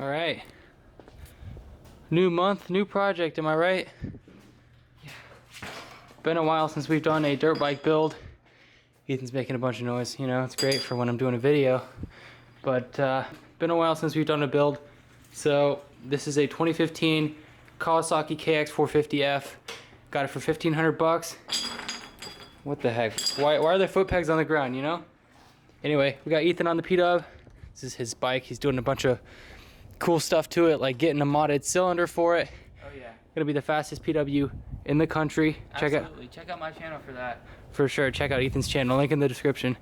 All right. New month, new project, am I right? Yeah. Been a while since we've done a dirt bike build. Ethan's making a bunch of noise, you know, it's great for when I'm doing a video. But been a while since we've done a build. So this is a 2015 Kawasaki KX450F. Got it for 1,500 bucks. What the heck? Why are there foot pegs on the ground, you know? Anyway, we got Ethan on the P-Dub. This is his bike. He's doing a bunch of cool stuff to it, like getting a modded cylinder for it. Oh yeah. Gonna be the fastest PW in the country. Absolutely. Check out my channel for that. For sure, check out Ethan's channel, link in the description.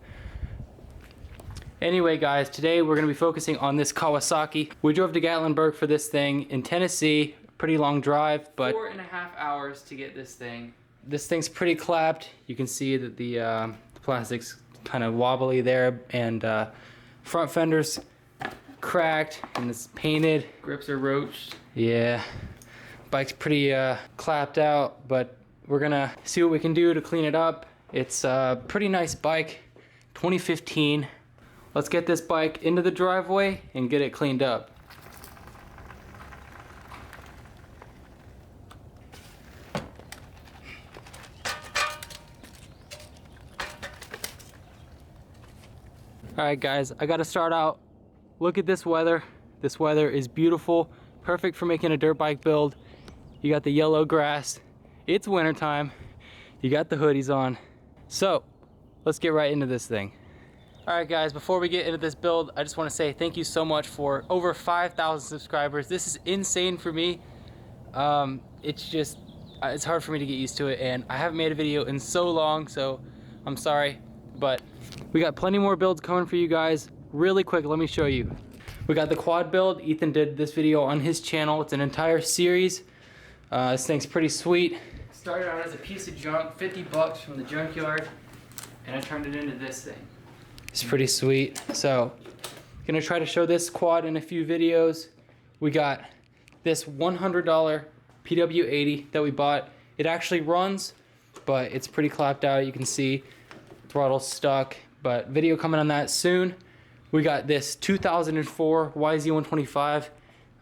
Anyway guys, today we're gonna be focusing on this Kawasaki. We drove to Gatlinburg for this thing in Tennessee. Pretty long drive, but 4.5 hours to get this thing. This thing's pretty clapped. You can see that the plastic's kind of wobbly there, and front fender's cracked and it's painted. Grips are roached. Yeah, bike's pretty clapped out, but we're gonna see what we can do to clean it up. It's a pretty nice bike, 2015. Let's get this bike into the driveway and get it cleaned up. All right guys, I gotta start out. Look at this weather. This weather is beautiful, perfect for making a dirt bike build. You got the yellow grass, it's wintertime, you got the hoodies on. So, let's get right into this thing. All right guys, before we get into this build, I just wanna say thank you so much for over 5,000 subscribers. This is insane for me. It's hard for me to get used to it, and I haven't made a video in so long, so I'm sorry, but we got plenty more builds coming for you guys. Really quick, let me show you. We got the quad build. Ethan did this video on his channel. It's an entire series. This thing's pretty sweet. Started out as a piece of junk, 50 bucks from the junkyard, and I turned it into this thing. It's pretty sweet. So, gonna try to show this quad in a few videos. We got this $100 PW80 that we bought. It actually runs, but it's pretty clapped out. You can see throttle's stuck, but video coming on that soon. We got this 2004 YZ125.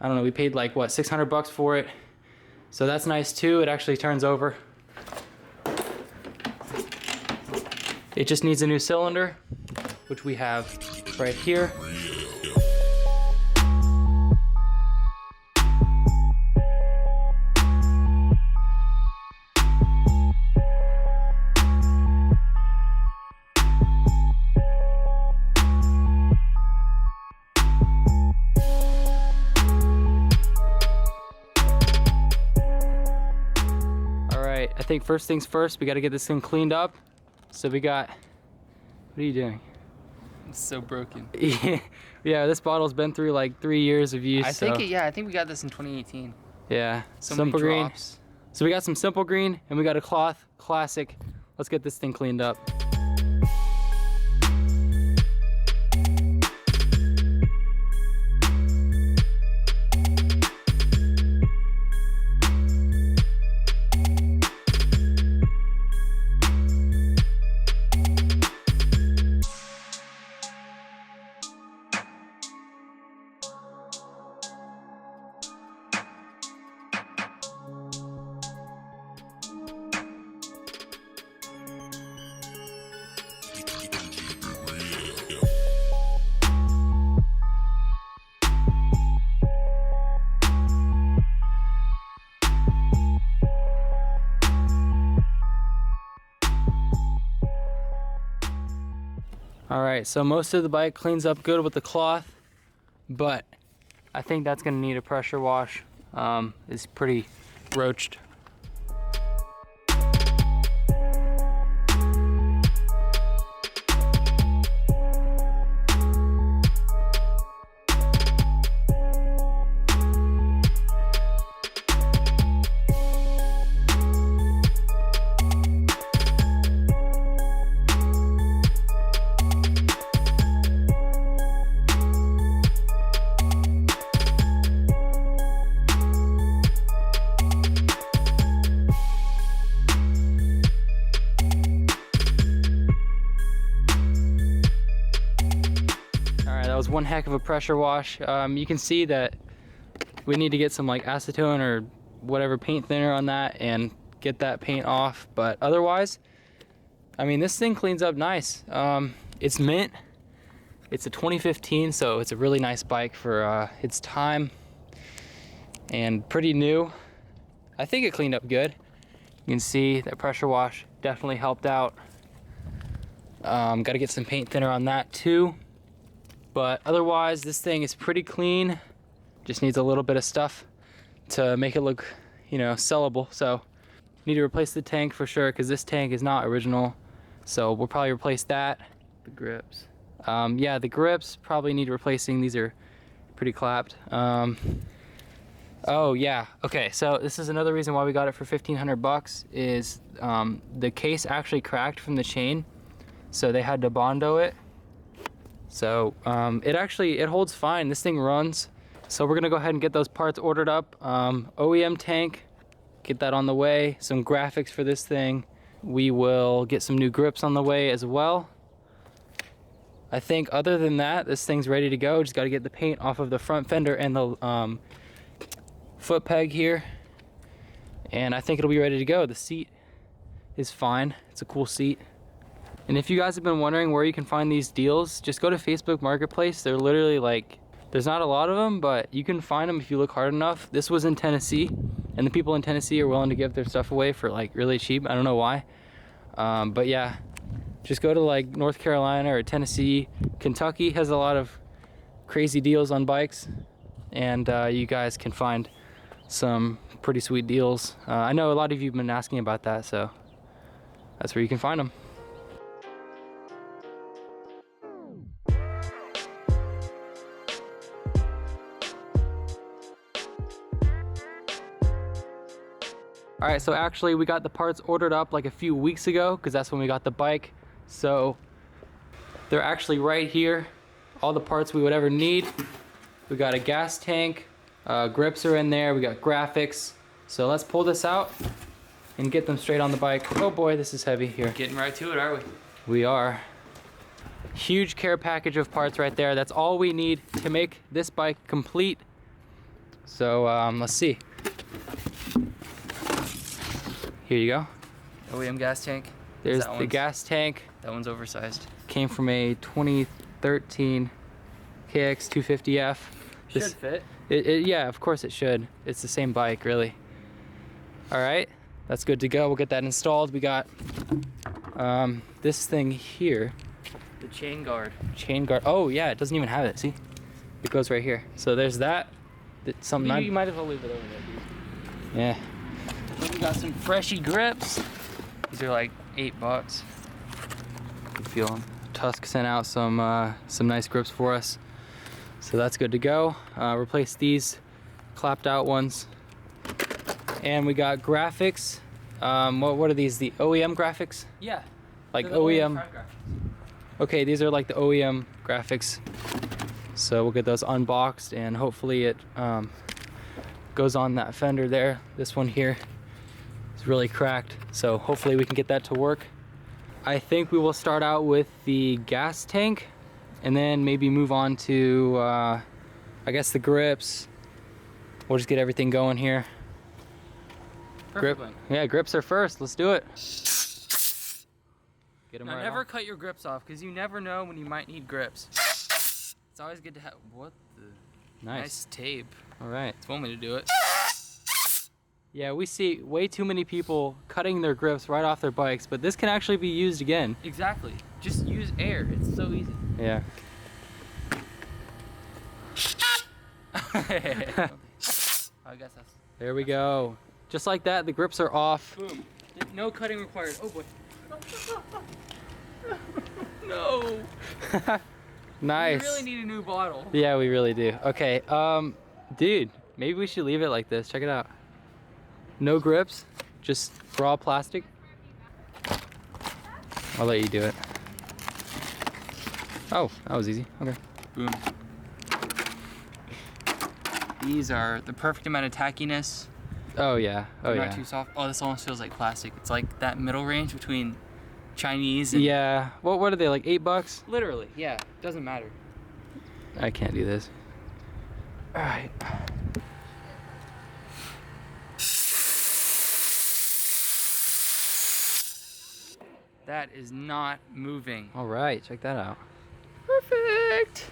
I don't know, we paid like what, 600 bucks for it. So that's nice too. It actually turns over. It just needs a new cylinder, which we have right here. I think first things first, we got to get this thing cleaned up. So we got, what are you doing? It's so broken. Yeah, this bottle's been through like 3 years of use. I think we got this in 2018. Yeah, So simple many green. drops. So we got some simple green and we got a cloth classic. Let's get this thing cleaned up. All right, so most of the bike cleans up good with the cloth, but I think that's gonna need a pressure wash. It's pretty roached. one heck of a pressure wash. You can see that we need to get some like acetone or whatever paint thinner on that and get that paint off, but otherwise, I mean, this thing cleans up nice. It's mint. It's a 2015, so it's a really nice bike for its time and pretty new. I think it cleaned up good. You can see that pressure wash definitely helped out. Got to get some paint thinner on that too, but otherwise this thing is pretty clean. Just needs a little bit of stuff to make it look, you know, sellable. So need to replace the tank for sure, because this tank is not original, so we'll probably replace that. The grips. Yeah, the grips probably need replacing. These are pretty clapped. Oh yeah, okay, so this is another reason why we got it for 1,500 bucks is the case actually cracked from the chain, so they had to Bondo it. So it holds fine. This thing runs. So we're gonna go ahead and get those parts ordered up. OEM tank, get that on the way. Some graphics for this thing. We will get some new grips on the way as well. I think other than that, this thing's ready to go. Just got to get the paint off of the front fender and the foot peg here, and I think it'll be ready to go. The seat is fine. It's a cool seat. And if you guys have been wondering where you can find these deals, just go to Facebook Marketplace. They're literally like, there's not a lot of them, but you can find them if you look hard enough. This was in Tennessee, and the people in Tennessee are willing to give their stuff away for like really cheap. I don't know why, but yeah, just go to like North Carolina or Tennessee. Kentucky has a lot of crazy deals on bikes, and you guys can find some pretty sweet deals. I know a lot of you have been asking about that, so that's where you can find them. All right, so actually we got the parts ordered up like a few weeks ago, because that's when we got the bike. So they're actually right here, all the parts we would ever need. We got a gas tank, grips are in there, we got graphics. So let's pull this out and get them straight on the bike. Oh boy, this is heavy here. Getting right to it, are we? We are. Huge care package of parts right there. That's all we need to make this bike complete. So let's see. Here you go. OEM gas tank. There's the gas tank. That one's oversized. Came from a 2013 KX450F. Should fit. Yeah, of course it should. It's the same bike, really. All right, that's good to go. We'll get that installed. We got this thing here. The chain guard. Chain guard. Oh yeah, it doesn't even have it. See, it goes right here. So there's that. Something You might as well leave it over there, dude. Yeah. We got some freshy grips. These are like $8. Good feeling. Tusk sent out some nice grips for us, so that's good to go. Replace these clapped out ones, and we got graphics. What are these? The OEM graphics? Yeah. Like the OEM. front graphics. Okay, these are like the OEM graphics. So we'll get those unboxed, and hopefully it goes on that fender there. This one here is really cracked, so hopefully we can get that to work. I think we will start out with the gas tank, and then maybe move on to I guess the grips. We'll just get everything going here. Perfect. Yeah, grips are first. Let's do it. Get them Now, right never off. cut your grips off, because you never know when you might need grips. It's always good to have. What the? Nice tape. All right. It's one way to do it. Yeah, we see way too many people cutting their grips right off their bikes, but this can actually be used again. Exactly. Just use air. It's so easy. Yeah. I guess that's. There we go. Just like that, the grips are off. Boom. No cutting required. Oh boy. No. Nice. You really need a new bottle. Yeah, we really do. Okay, dude, maybe we should leave it like this. Check it out. No grips, just raw plastic. I'll let you do it. Oh, that was easy. Okay. Boom. These are the perfect amount of tackiness. Oh yeah. Oh They're yeah. not too soft. Oh, this almost feels like plastic. It's like that middle range between Chinese and... Yeah. What are they, like $8? Literally, yeah. Doesn't matter. I can't do this. All right. That is not moving. All right, check that out. Perfect.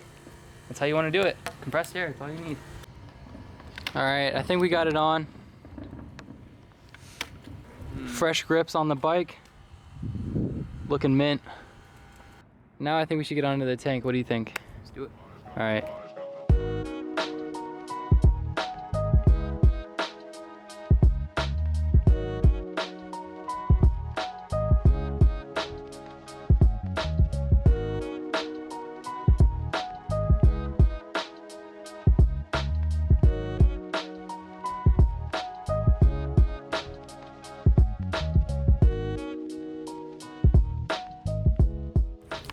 That's how you want to do it. Compressed air, that's all you need. All right, I think we got it on. Fresh grips on the bike. Looking mint. Now I think we should get onto the tank. What do you think? Let's do it. All right.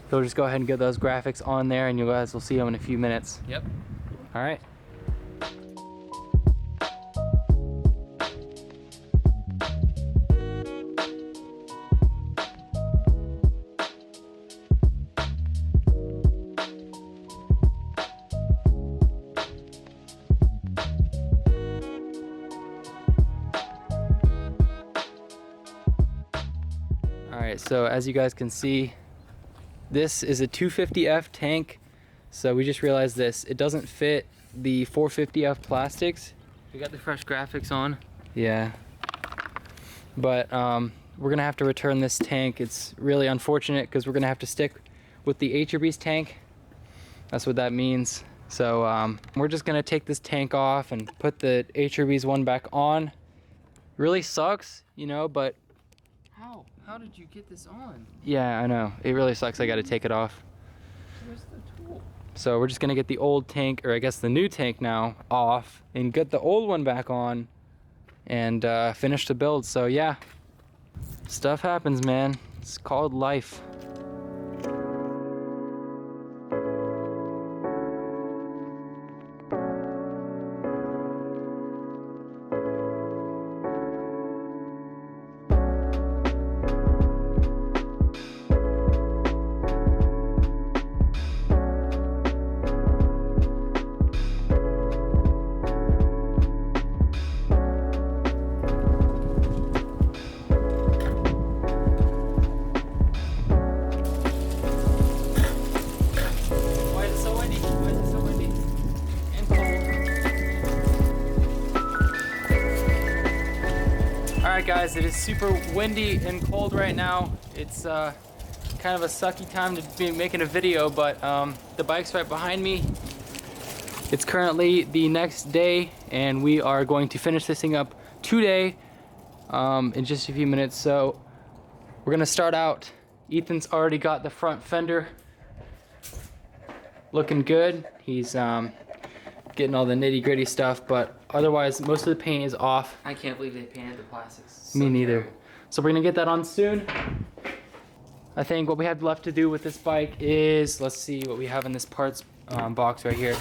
So just go ahead and get those graphics on there and you guys will see them in a few minutes. Yep. All right. All right, so as you guys can see, this is a 250F tank. So we just realized this. It doesn't fit the 450F plastics. We got the fresh graphics on. Yeah. But we're gonna have to return this tank. It's really unfortunate because we're gonna have to stick with the HRB's tank. That's what that means. So we're just gonna take this tank off and put the HRB's one back on. Really sucks, you know, but How? How did you get this on? yeah, I know. It really sucks. I gotta take it off. Where's the tool? So we're just gonna get the old tank, or I guess the new tank now, off and get the old one back on and finish the build. So yeah, stuff happens, man. It's called life. Alright guys, it is super windy and cold right now. It's kind of a sucky time to be making a video, but the bike's right behind me. It's currently the next day and we are going to finish this thing up today in just a few minutes. So we're gonna start out. Ethan's already got the front fender looking good. He's getting all the nitty-gritty stuff, but otherwise most of the paint is off. I can't believe they painted the plastics. Me neither. So we're gonna get that on soon. I think what we have left to do with this bike is, let's see what we have in this parts box right here.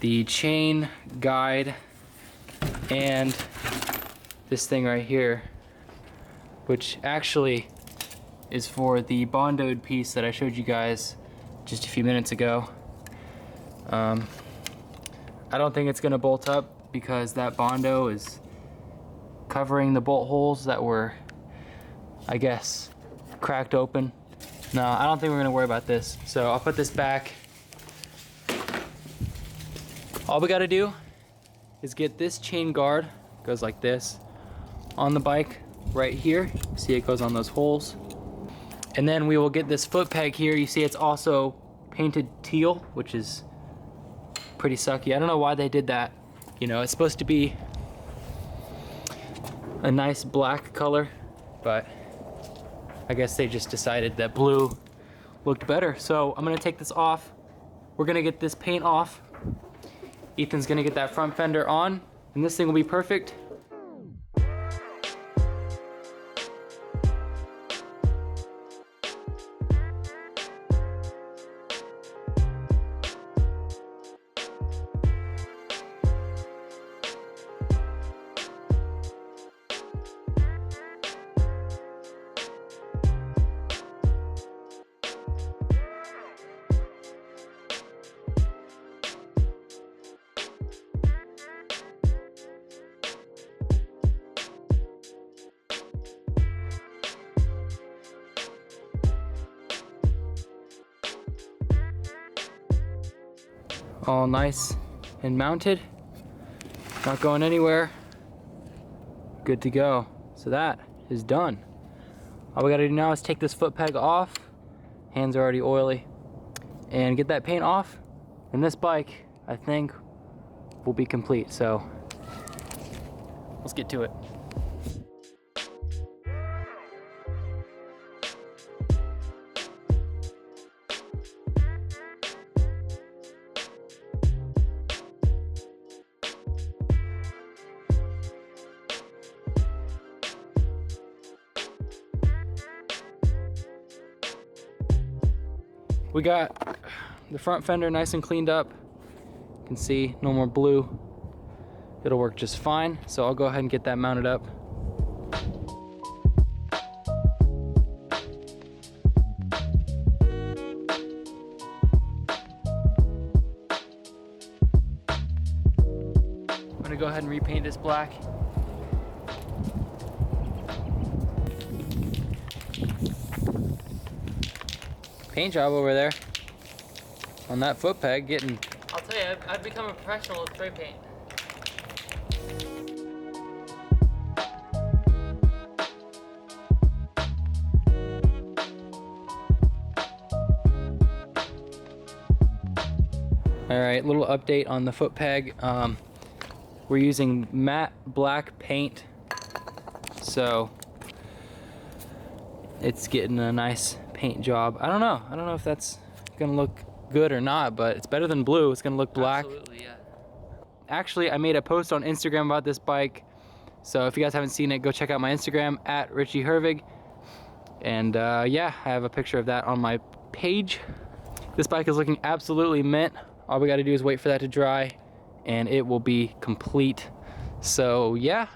The chain guide and this thing right here, which actually is for the bondoed piece that I showed you guys just a few minutes ago. I don't think it's gonna bolt up because that Bondo is covering the bolt holes that were, I guess, cracked open. No, I don't think we're gonna worry about this. So I'll put this back. All we gotta do is get this chain guard, goes like this, on the bike right here. See, it goes on those holes. And then we will get this foot peg here. You see it's also painted teal, which is pretty sucky. I don't know why they did that. You know, it's supposed to be a nice black color, but I guess they just decided that blue looked better. So I'm gonna take this off. We're gonna get this paint off. Ethan's gonna get that front fender on, and this thing will be perfect. all nice and mounted, not going anywhere. Good to go. So that is done. All we gotta do now is take this foot peg off. Hands are already oily. And get that paint off. And this bike, I think, will be complete. So let's get to it. We got the front fender nice and cleaned up. You can see no more blue. It'll work just fine. So I'll go ahead and get that mounted up. I'm gonna go ahead and repaint this black. Paint job over there on that foot peg getting... I'll tell you, I've become a professional with spray paint. All right, little update on the foot peg. We're using matte black paint, so it's getting a nice paint job. I don't know if that's gonna look good or not, but it's better than blue. It's gonna look black. Absolutely, yeah. Actually, I made a post on Instagram about this bike, so if you guys haven't seen it, go check out my Instagram at Richie Hervig. And yeah, I have a picture of that on my page. This bike is looking absolutely mint. All we gotta do is wait for that to dry and it will be complete. So yeah,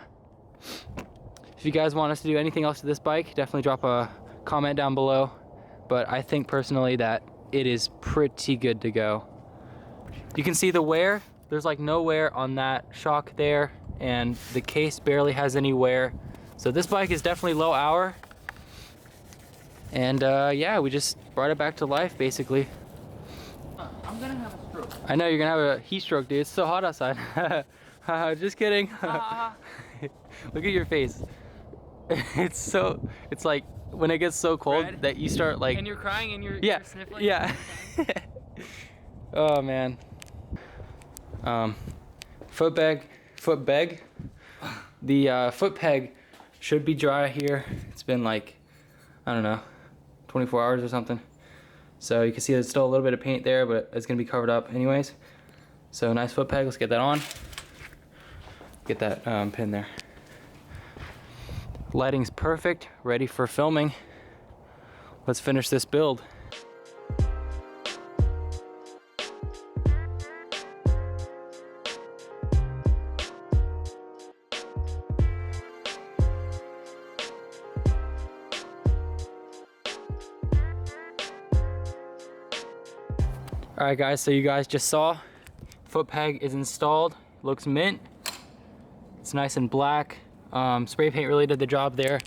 if you guys want us to do anything else to this bike, definitely drop a comment down below. But I think personally that it is pretty good to go. You can see the wear. There's like no wear on that shock there, and the case barely has any wear. So this bike is definitely low hour. And yeah, we just brought it back to life basically. I'm gonna have a stroke. I know you're gonna have a heat stroke, dude. It's so hot outside. Just kidding. Look at your face. It's like when it gets so cold Red? that you start like... And you're crying and you're sniffling? Yeah. Oh man. Foot peg. The foot peg should be dry here. It's been like, I don't know, 24 hours or something. So you can see there's still a little bit of paint there, but it's gonna be covered up anyways. So nice foot peg, let's get that on. Get that pin there. Lighting's perfect, ready for filming. Let's finish this build. All right guys, so you guys just saw, foot peg is installed, looks mint. It's nice and black. Spray paint really did the job there.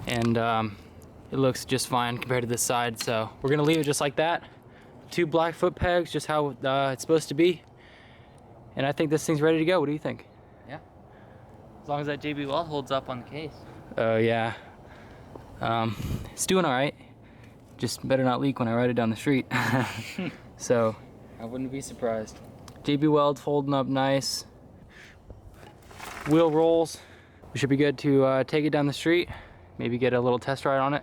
And it looks just fine compared to this side. So we're gonna leave it just like that. 2 black foot pegs, just how it's supposed to be. And I think this thing's ready to go. What do you think? Yeah. As long as that JB Weld holds up on the case. Oh yeah. It's doing all right. Just better not leak when I ride it down the street. So I wouldn't be surprised. JB Weld's holding up nice. Wheel rolls. We should be good to take it down the street. Maybe get a little test ride on it.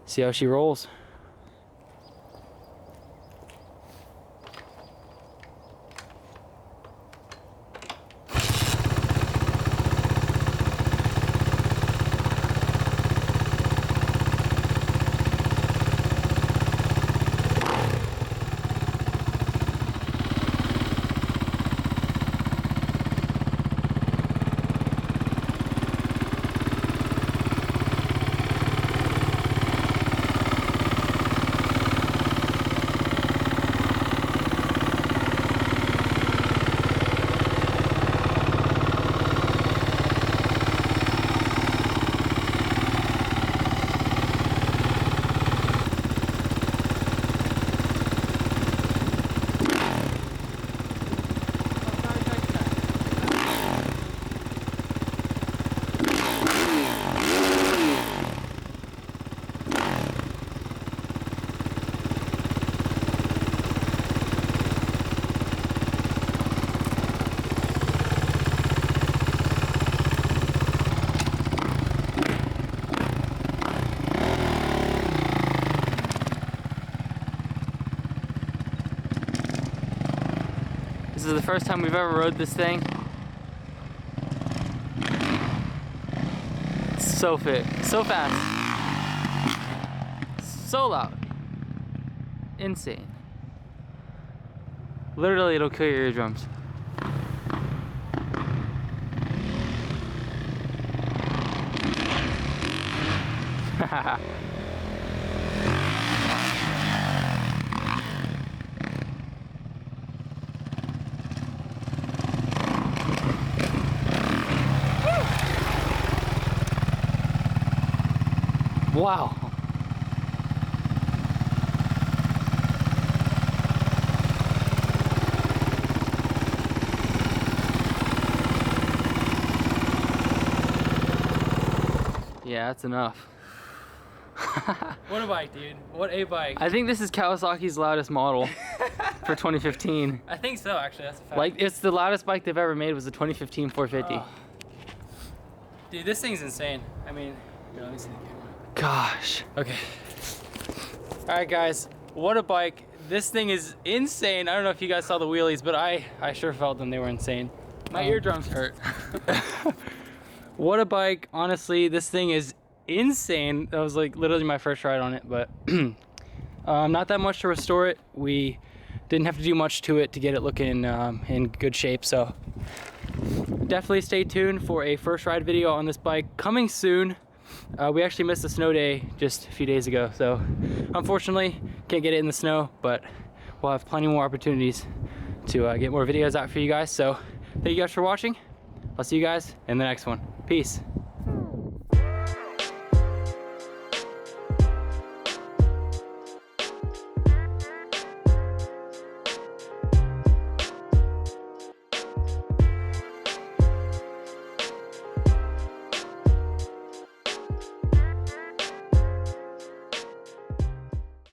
See how she rolls. This is the first time we've ever rode this thing. So fit, so fast, so loud, insane. Literally, it'll kill your eardrums. Wow. Yeah, that's enough. What a bike, dude. What a bike. I think this is Kawasaki's loudest model for 2015. I think so, actually. That's a fact. Like, it's the loudest bike they've ever made was the 2015 450. Dude, this thing's insane. I mean, here, let me see the camera. Gosh. Okay. All right, guys. What a bike. This thing is insane. I don't know if you guys saw the wheelies, but I sure felt them. They were insane. My eardrums hurt. What a bike. Honestly, this thing is insane. That was like literally my first ride on it, but not that much to restore it. We didn't have to do much to it to get it looking in good shape, so definitely stay tuned for a first ride video on this bike coming soon. We actually missed a snow day just a few days ago, so unfortunately can't get it in the snow, but we'll have plenty more opportunities to get more videos out for you guys. So thank you guys for watching. I'll see you guys in the next one. Peace.